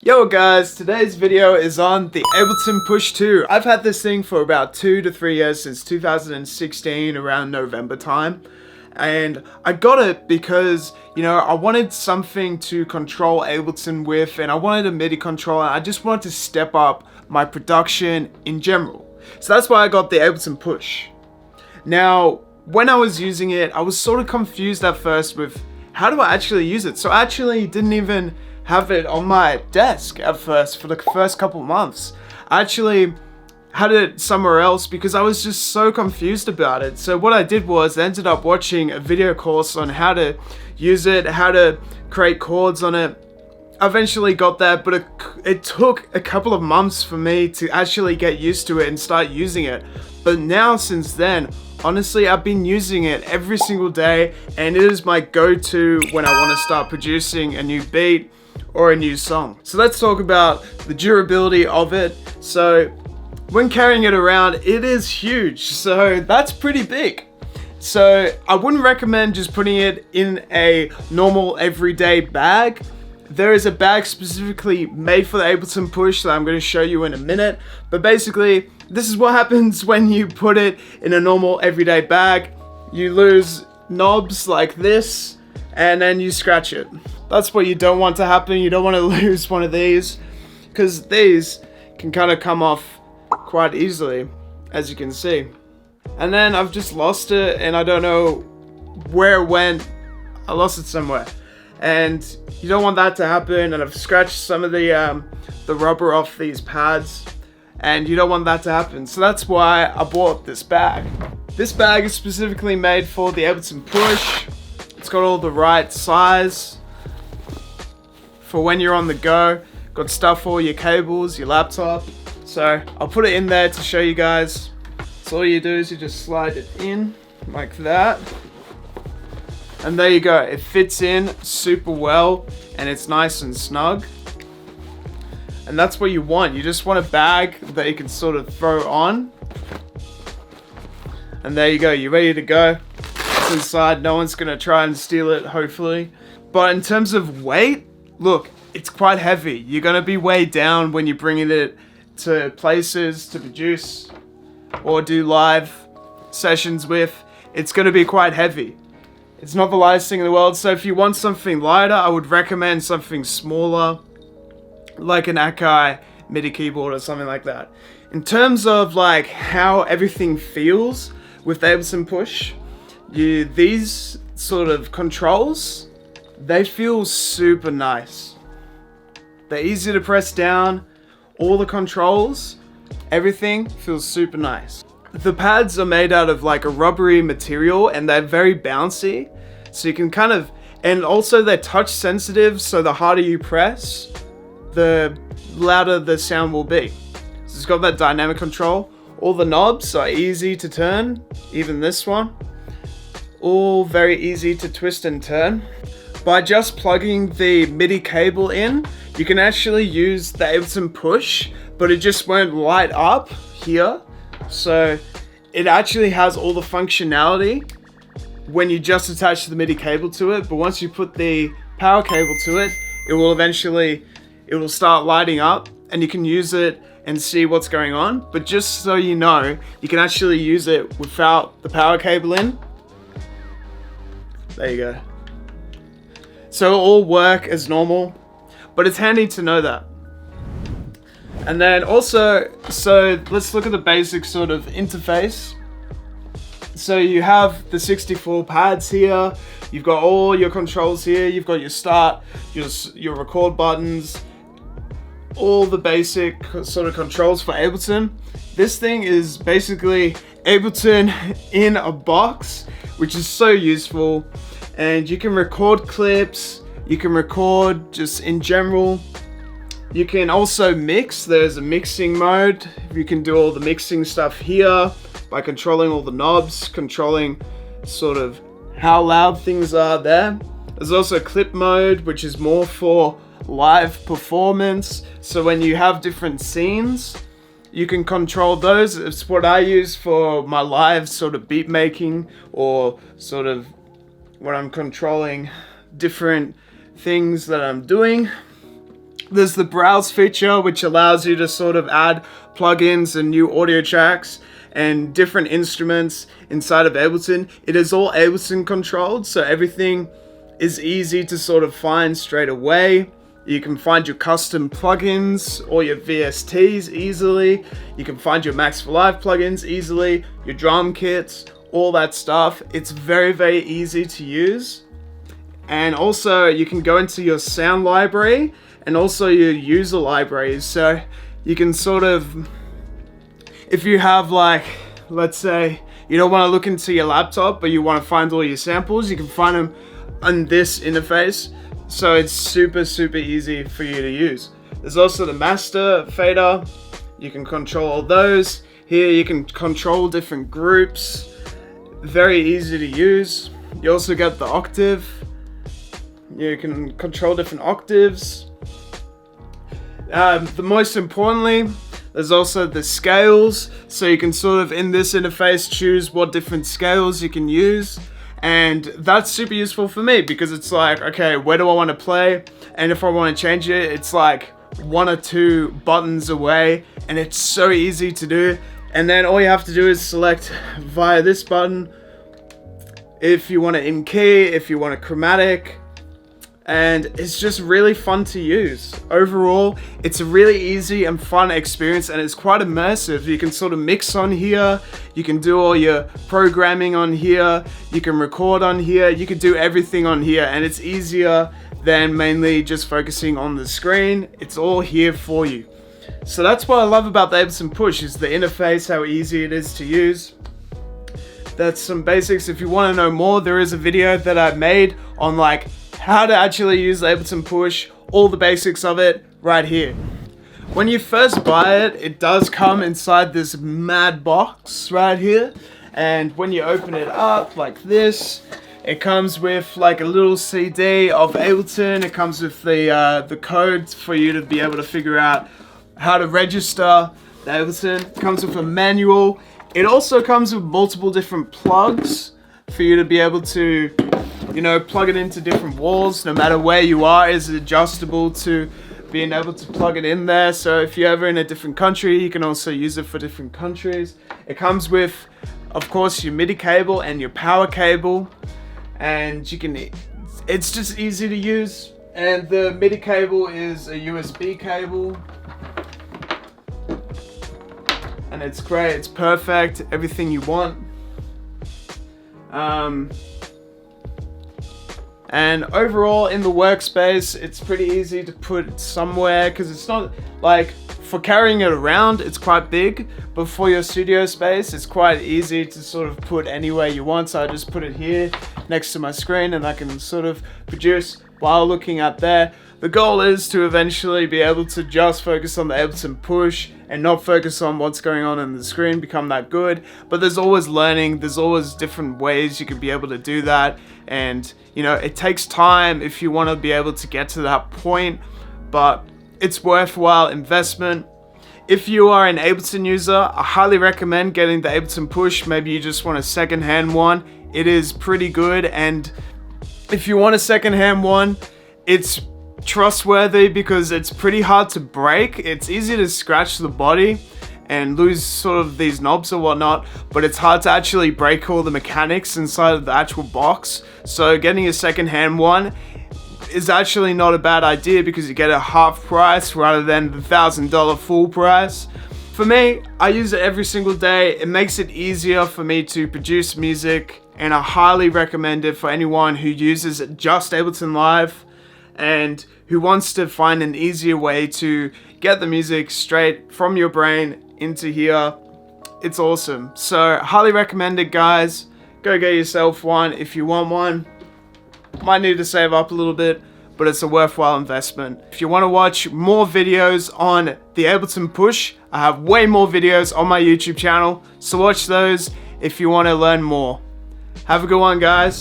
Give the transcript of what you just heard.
Yo guys, today's video is on the Ableton Push 2. I've had this thing for about 2 to 3 years, since 2016 around November time. And I got it because, you know, I wanted something to control Ableton with, and I wanted a Midi controller. I just wanted to step up my production in general. So that's why I got the Ableton Push. Now, when I was using it, I was sort of confused at first with how do I actually use it. So I actually didn't even have it on my desk at first for the first couple months. I actually had it somewhere else because I was just so confused about it. So what I did was I ended up watching a video course on how to use it, how to create chords on it. I eventually got that, but it took a couple of months for me to actually get used to it and start using it. But now, since then, honestly, I've been using it every single day, and it is my go-to when I want to start producing a new beat or a new song. So let's talk about the durability of it. So when carrying it around, it is huge, so that's pretty big. So I wouldn't recommend just putting it in a normal everyday bag. There is a bag specifically made for the Ableton Push that I'm going to show you in a minute. But basically, this is what happens when you put it in a normal everyday bag. You lose knobs like this, and then you scratch it. That's what you don't want to happen. You don't want to lose one of these, because these can kind of come off quite easily, as you can see. And then I've just lost it, and I don't know where it went. I lost it somewhere. And you don't want that to happen, and I've scratched some of the rubber off these pads, and you don't want that to happen. So that's why I bought this bag. This bag is specifically made for the Ableton Push. It's got all the right size for when you're on the go. Got stuff for your cables, your laptop. So I'll put it in there to show you guys. So all you do is you just slide it in like that. And there you go, it fits in super well, and it's nice and snug. And that's what you want. You just want a bag that you can sort of throw on. And there you go, you're ready to go. It's inside, no one's gonna try and steal it, hopefully. But in terms of weight, look, it's quite heavy. You're gonna be weighed down when you're bringing it to places to produce or do live sessions with. It's gonna be quite heavy. It's not the lightest thing in the world, so if you want something lighter, I would recommend something smaller, like an Akai MIDI keyboard or something like that. In terms of like how everything feels with the Ableton Push, these sort of controls, they feel super nice. They're easy to press down. All the controls, everything feels super nice. The pads are made out of like a rubbery material, and they're very bouncy, so you can kind of, and also they're touch sensitive, so the harder you press, the louder the sound will be. So it's got that dynamic control. All the knobs are easy to turn, even this one. All very easy to twist and turn. By just plugging the MIDI cable in, you can actually use the Ableton Push, but it just won't light up here. So it actually has all the functionality when you just attach the MIDI cable to it, but once you put the power cable to it, it will start lighting up, and you can use it and see what's going on. But just so you know, you can actually use it without the power cable in. There you go. So it'll all work as normal, but it's handy to know that. And then also, so let's look at the basic sort of interface. So you have the 64 pads here. You've got all your controls here. You've got your start, your record buttons, all the basic sort of controls for Ableton. This thing is basically Ableton in a box, which is so useful. And you can record clips. You can record just in general. You can also mix. There's a mixing mode. You can do all the mixing stuff here by controlling all the knobs, controlling sort of how loud things are there. There's also clip mode, which is more for live performance. So when you have different scenes, you can control those. It's what I use for my live sort of beat making, or sort of when I'm controlling different things that I'm doing. There's the browse feature, which allows you to sort of add plugins and new audio tracks and different instruments inside of Ableton. It is all Ableton controlled, so everything is easy to sort of find straight away. You can find your custom plugins or your VSTs easily. You can find your Max for Live plugins easily, your drum kits, all that stuff. It's very, very easy to use. And also you can go into your sound library and also your user libraries. So you can sort of, if you have like, let's say you don't want to look into your laptop, but you want to find all your samples, you can find them on this interface. So it's super, super easy for you to use. There's also the master fader. You can control all those. Here you can control different groups. Very easy to use. You also get the octave. You can control different octaves. The most importantly, there's also the scales. So you can sort of in this interface choose what different scales you can use. And that's super useful for me because it's like, okay, where do I want to play? And if I want to change it, it's like 1 or 2 buttons away, and it's so easy to do. And then all you have to do is select via this button if you want it in key, if you want a chromatic, and it's just really fun to use. Overall, it's a really easy and fun experience, and it's quite immersive. You can sort of mix on here, you can do all your programming on here, you can record on here, you can do everything on here, and it's easier than mainly just focusing on the screen. It's all here for you. So that's what I love about the Ableton Push, is the interface, how easy it is to use. That's some basics. If you want to know more, there is a video that I made on like how to actually use the Ableton Push, all the basics of it right here. When you first buy it, it does come inside this mad box right here, and when you open it up like this, it comes with like a little CD of Ableton. It comes with the codes for you to be able to figure out how to register the Ableton. It comes with a manual. It also comes with multiple different plugs for you to be able to, you know, plug it into different walls. No matter where you are, it's adjustable to being able to plug it in there. So if you're ever in a different country, you can also use it for different countries. It comes with, of course, your MIDI cable and your power cable, and you can, it's just easy to use. And the MIDI cable is a USB cable, and it's great, it's perfect, everything you want. And overall in the workspace, it's pretty easy to put somewhere, because it's not like, for carrying it around it's quite big, but for your studio space it's quite easy to sort of put anywhere you want. So I just put it here next to my screen, and I can sort of produce while looking at there. The goal is to eventually be able to just focus on the Ableton Push and not focus on what's going on the screen, become that good. But there's always learning, there's always different ways you could be able to do that. And you know, it takes time if you want to be able to get to that point, but it's worthwhile investment. If you are an Ableton user, I highly recommend getting the Ableton Push. Maybe you just want a second-hand one. It is pretty good, and if you want a second-hand one, it's trustworthy because it's pretty hard to break. It's easy to scratch the body and lose sort of these knobs or whatnot, but it's hard to actually break all the mechanics inside of the actual box. So getting a second-hand one is actually not a bad idea because you get a half price rather than the $1,000 full price. For me, I use it every single day. It makes it easier for me to produce music, and I highly recommend it for anyone who uses just Ableton Live and who wants to find an easier way to get the music straight from your brain into here. It's awesome. So highly recommend it, guys. Go get yourself one if you want one. Might need to save up a little bit, but it's a worthwhile investment. If you want to watch more videos on the Ableton Push, I have way more videos on my YouTube channel, so watch those if you want to learn more. Have a good one, guys.